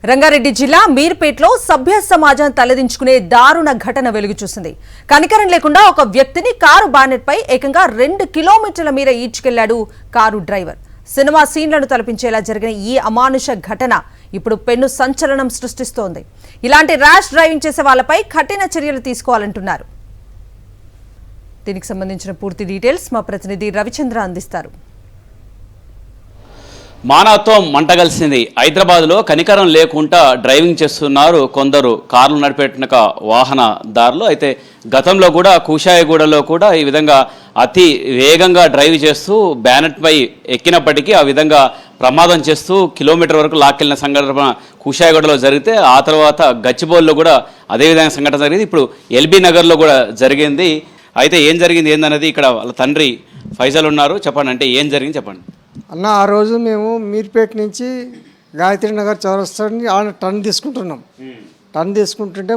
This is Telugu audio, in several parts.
రంగారెడ్డి జిల్లా మీర్పేట్లో సభ్య సమాజం తలదించుకునే దారుణ ఘటన వెలుగు చూసింది. కనికరం లేకుండా ఒక వ్యక్తిని కారు బానెట్ పై ఏకంగా 2 కిలోమీటర్ల మేర ఈడ్చుకెళ్లాడు కారు డ్రైవర్. సినిమా సీన్లను తలపించేలా జరిగిన ఈ అమానుష ఘటన ఇప్పుడు పెను సంచలనం సృష్టిస్తోంది. ఇలాంటి ర్యాష్ డ్రైవింగ్ చేసే వాళ్లపై కఠిన చర్యలు తీసుకోవాలంటున్నారు. దీనికి సంబంధించిన పూర్తి డీటెయిల్స్ మా ప్రతినిధి రవిచంద్ర అందిస్తారు. మానవత్వం మంటగలిసింది. హైదరాబాద్లో కనికరం లేకుండా డ్రైవింగ్ చేస్తున్నారు కొందరు కార్లు నడిపేట వాహనదారులు. అయితే గతంలో కూడా కూషాయగూడలో కూడా ఈ విధంగా అతి వేగంగా డ్రైవ్ చేస్తూ బ్యానెట్పై ఎక్కినప్పటికీ ఆ విధంగా ప్రమాదం చేస్తూ కిలోమీటర్ వరకు లాక్కెళ్లిన సంఘటన కూషాయగూడలో జరిగితే ఆ తర్వాత గచ్చిబౌలిలో కూడా అదేవిధంగా సంఘటన జరిగింది. ఇప్పుడు ఎల్బీ నగర్లో కూడా జరిగింది. అయితే ఏం జరిగింది ఏందనేది ఇక్కడ వాళ్ళ తండ్రి ఫైజల్ ఉన్నారు. చెప్పండి, అంటే ఏం జరిగింది చెప్పండి అన్న. ఆ రోజు మేము మీర్పేట నుంచి గాయత్రి నగర్ చౌరస్తాని టర్న్ తీసుకుంటున్నాం. టర్న్ తీసుకుంటుంటే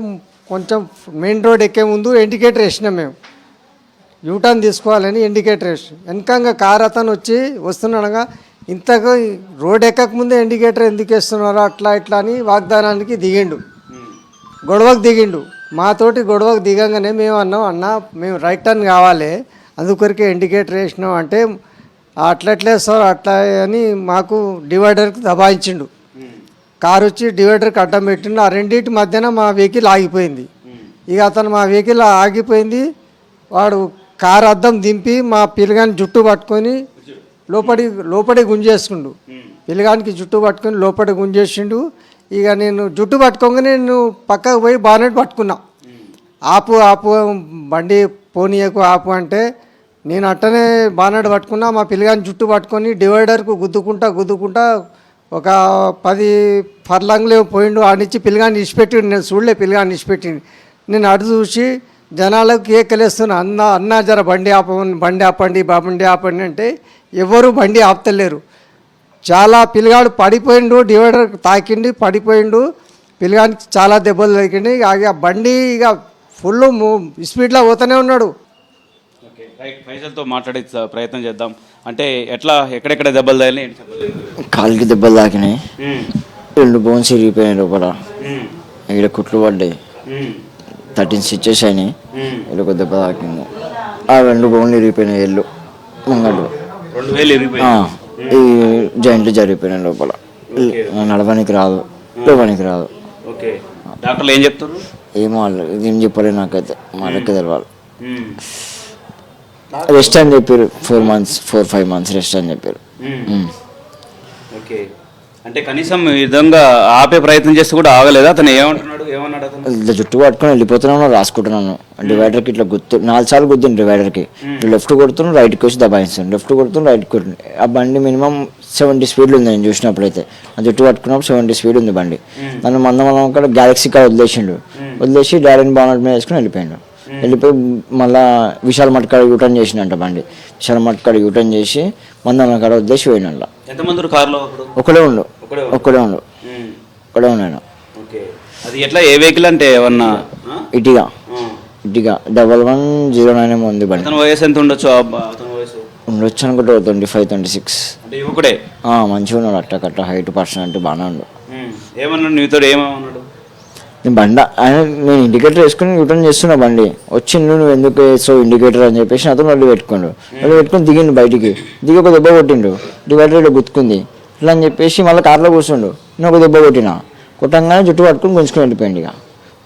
కొంచెం మెయిన్ రోడ్ ఎక్కే ముందు ఇండికేటర్ వేసినాం. మేము యూటర్న్ తీసుకోవాలని ఇండికేటర్ వేసి వెనకంగా కార్ అతను వచ్చి వస్తున్నాడుగా ఇంతకు రోడ్ ఎక్కక ముందే ఇండికేటర్ ఎందుకు వేస్తున్నారో అట్లా ఇట్లా అని వాగ్దానానికి దిగిండు, గొడవకు దిగిండు. మాతోటి గొడవకు దిగంగానే మేము అన్నాం, అన్న మేము రైట్ టర్న్ కావాలి అందుకొరకే ఇండికేటర్ వేసినాం అంటే అట్లట్లే సార్ అట్లా అని మాకు డివైడర్కి దబాయించిండు. కారు వచ్చి డివైడర్కి అడ్డం పెట్టిండు. ఆ రెండింటి మధ్యన మా వెహికల్ ఆగిపోయింది. ఇక అతను మా వెహికల్ ఆగిపోయింది. వాడు కారు అద్దం దింపి మా పిల్లగాని జుట్టు పట్టుకొని లోపడి గుంజేసుకుండు. పిల్లగానికి జుట్టు పట్టుకొని లోపడి గుంజేసిండు. ఇక నేను జుట్టు పట్టుకోగానే నేను పక్కకు పోయి బానెట్ పట్టుకున్నా. ఆపు ఆపు బండి పోనీయకు ఆపు అంటే నేను అట్టనే బానెట్ పట్టుకున్నా. మా పిల్లగాని జుట్టు పట్టుకొని డివైడర్కు గుద్దుకుంటా ఒక 10 ఫర్లాంగ్లో పోయిండు. ఆడిచ్చి పిల్లగాని ఇచ్చిపెట్టిండు. నేను చూడలే, పిల్లగాని ఇచ్చిపెట్టిండు. నేను అటు చూసి జనాలకు కేకలేస్తున్నా, అన్న జర బండి ఆపండి బండి ఆపండి అంటే ఎవరు బండి ఆపుతలేరు. చాలా పిల్లగాడు పడిపోయిండు, డివైడర్ తాకిండి పడిపోయిండు. పిల్లగానికి చాలా దెబ్బలు తగిలింది. ఇక బండి ఇక ఫుల్ స్పీడ్లో పోతూనే ఉన్నాడు. ఫైజల్తో మాట్లాడే ప్రయత్నం చేద్దాం. అంటే ఎట్లా ఎక్కడెక్కడ దెబ్బలు తగిలినాయి? కాలికి దెబ్బలు తాకినాయి, 2 బోన్స్ ఇరిగిపోయినాయి, లోపల ఇక్కడ కుట్లు పడ్డాయి, 13 స్టిచెస్ అయినాయి, ఇక్కడ ఒక దెబ్బ తాకింది. ఆ 2 బోన్లు ఇరిగిపోయినాయి, ఎల్లు ముంగళ్ళు ఈ జాయింట్లు జరిగిపోయినాయి. లోపల నడవడానికి రాదు, లోపనికి రాదు. డాక్టర్లు ఏం చెప్తారు? ఏం చెప్పలేదు నాకైతే, మా లెక్క తెలవాలి. రెస్ట్ అని చెప్పారు, 4-5 మంత్స్ రెస్ట్ అని చెప్పారు. ఓకే, అంటే కనీసం ఈ విధంగా ఆపే ప్రయత్నం చేస్తే కూడా ఆగలేదు. అతను ఏమన్నాడు ఇట్లా జుట్టు పట్టుకొని వెళ్ళిపోతున్నాను, రాసుకుంటున్నాను. డివైడర్కి ఇట్లా 4 సార్లు గుద్దును. డివైడర్కి లెఫ్ట్ కొడుతున్నాను, రైట్కి వచ్చి దబాయిస్తాను, లెఫ్ట్ కొడుతున్నాను, రైట్కి కొడుతుంది. ఆ బండి మినిమం 70 స్పీడ్లు ఉంది. నేను చూసినప్పుడైతే ఆ జుట్టు పట్టుకున్నప్పుడు 70 స్పీడ్ ఉంది బండి. నన్ను మందం అక్కడ గ్యాలక్సీ కార్ వదిలేసి డాడీని బానెట్ మీద వేసుకుని వెళ్ళిపోయి మళ్ళీ విశాల్ మట్ కాడ యూటర్న్ చేసినంట బండి. విశాల్ మట్ కాడ యూటర్న్ చేసి మందం కాడ వదిలేసి పోయినంట. ఒక్కడే ఉన్నాను. అది ఎట్లా, ఏ వెహికల్ అంటే ఏమన్నా? ఇటిగా 1109 ఉంది బండి. వయసు ఎంత ఉండొచ్చు? ఉండొచ్చు అనుకుంటే 25-26. అంటే యువకుడే, మంచిగా ఉన్నాడు. అట్టకట్ట హైట్ పర్సన్ అంటే బాగానే ఉన్నాడు. ఏమన్నాడు నీతో? ఏమన్నాడు? నేను ఇండికేటర్ వేసుకుని యూటర్న్ చేస్తున్నా, బండి వచ్చి నువ్వు ఎందుకు వేస్తావు ఇండికేటర్ అని చెప్పేసి అతను మళ్ళీ పెట్టుకుని దిగిండు. బయటికి దిగి ఒక దెబ్బ కొట్టిండు. డివైడర్ గుర్తుకుంది ఇట్లా అని చెప్పేసి మళ్ళీ కార్లో కూర్చుండు. నేను ఒక దెబ్బ కొట్టంగానే జుట్టు పట్టుకుని గుంజుకొని వెళ్ళిపోయింది. ఇక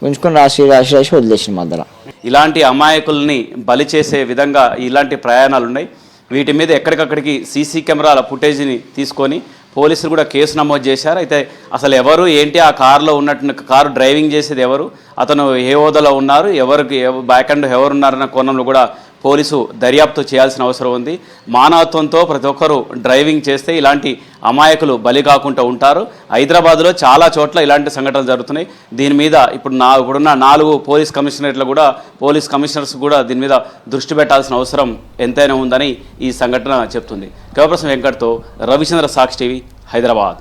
గుంజుకొని రాసి వదిలేసింది మధ్యలో. ఇలాంటి అమాయకుల్ని బలి చేసే విధంగా ఇలాంటి ప్రయాణాలు ఉన్నాయి. వీటి మీద ఎక్కడికక్కడికి సీసీ కెమెరాల ఫుటేజ్ని తీసుకొని పోలీసులు కూడా కేసు నమోదు చేశారు. అయితే అసలు ఎవరు ఏంటి, ఆ కారులో ఉన్నట్టు కారు డ్రైవింగ్ చేసేది ఎవరు, అతను ఏ హోదాలో ఉన్నారు, ఎవరికి బ్యాక్ అండ్ ఎవరున్నారన్న కోణంలో కూడా పోలీసు దర్యాప్తు చేయాల్సిన అవసరం ఉంది. మానవత్వంతో ప్రతి ఒక్కరూ డ్రైవింగ్ చేస్తే ఇలాంటి అమాయకులు బలి కాకుండా ఉంటారు. హైదరాబాద్లో చాలా చోట్ల ఇలాంటి సంఘటనలు జరుగుతున్నాయి. దీని మీద ఇప్పుడున్న 4 పోలీస్ కమిషనర్స్ కూడా దీని మీద దృష్టి పెట్టాల్సిన అవసరం ఎంతైనా ఉందని ఈ సంఘటన చెప్తుంది. కేవలం వెంకట్తో రవిచంద్ర, సాక్షి టీవీ, హైదరాబాద్.